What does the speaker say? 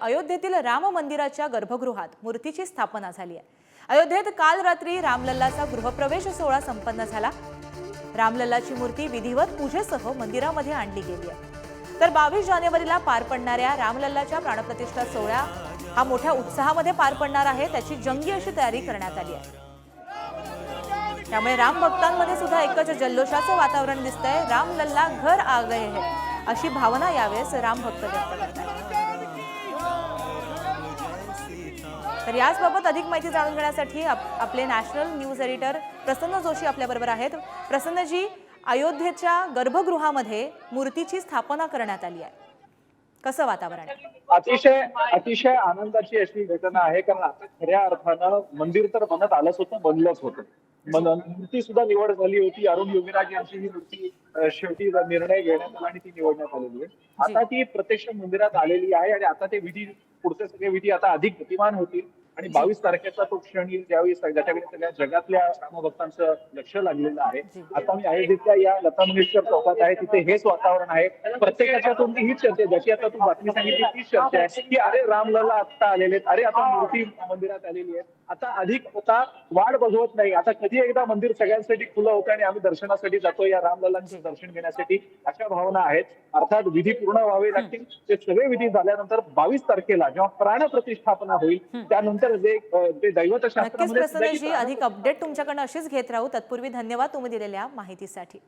अयोध्येतील राम मंदिराच्या गर्भगृहात मूर्तीची स्थापना झाली आहे। अयोध्येत काल रात्री रामलल्लाचा गृहप्रवेश सोहळा संपन्न झाला। रामलल्लाची मूर्ती विधिवत पूजेसह मंदिरामध्ये आणली गेली आहे। तर 22 जानेवारीला पार पडणाऱ्या रामलल्लाच्या प्राणप्रतिष्ठा सोहळा हा मोठ्या उत्साहामध्ये पार पडणार आहे। त्याची जंगी अशी तयारी करण्यात आली आहे। त्यामुळे राम भक्तांमध्ये सुद्धा एकच जल्लोषाचं वातावरण दिसतंय। रामलल्ला घर आ गए हैं अशी भावना यावेळेस राम भक्त व्यक्त करतात। तर याचबाबत अधिक माहिती जाणून घेण्यासाठी आपले नॅशनल न्यूज एडिटर प्रसन्न जोशी आपल्याबरोबर आहेत। प्रसन्नजी, अयोध्येच्या गर्भगृहामध्ये मूर्तीची स्थापना करण्यात आली आहे, कसं वातावरण आहे? अतिशय आनंदाची अशी घटना आहे, कारण आता खऱ्या अर्थानं मंदिर तर बनत आलंच होतं, बनलंच होतं। मूर्ती सुद्धा निवड झाली होती। अरुण योगीराज यांची ही मूर्ती शेवटी निर्णय घेण्यात आला आणि ती निवडण्यात आलेली आहे। आता ती प्रत्यक्ष मंदिरात आलेली आहे आणि आता ते विधी, पुढचे सगळे विधी आता अधिक गतिमान होतील आणि 22 तारखेचा तो क्षण येईल ज्यावेळी ज्याच्याकडे सगळ्या जगातल्या रामभक्तांचं लक्ष लागलेलं आहे। आता मी अयोध्येच्या या लता मंगेशकर चौकात आहे, तिथे हेच वातावरण आहे। प्रत्येकाच्या तोंडी हीच चर्चा आहे, ज्याची आता तू बातमी सांगितली तीच चर्चा आहे की अरे रामलल्ला आता आलेले, अरे आता मूर्ती मंदिरात आलेली आहे। आता अधिक आता वाट बघवत नाही, आता कधी एकदा मंदिर सगळ्यांसाठी खुलं होतं आणि आम्ही दर्शनासाठी जातो, या रामलल्लांचं दर्शन घेण्यासाठी, अशा भावना आहेत। अर्थात विधी पूर्ण व्हावे लागतील। ते सगळे विधी झाल्यानंतर 22 तारखेला जेव्हा प्राणप्रतिष्ठापना होईल त्यानंतर जे दैवत शास्त्रामध्ये प्रसन्नजी, अधिक अपडेट तुमच्याकडनं अशीच घेत राहू। तत्पूर्वी धन्यवाद तुम्ही दिलेल्या माहितीसाठी।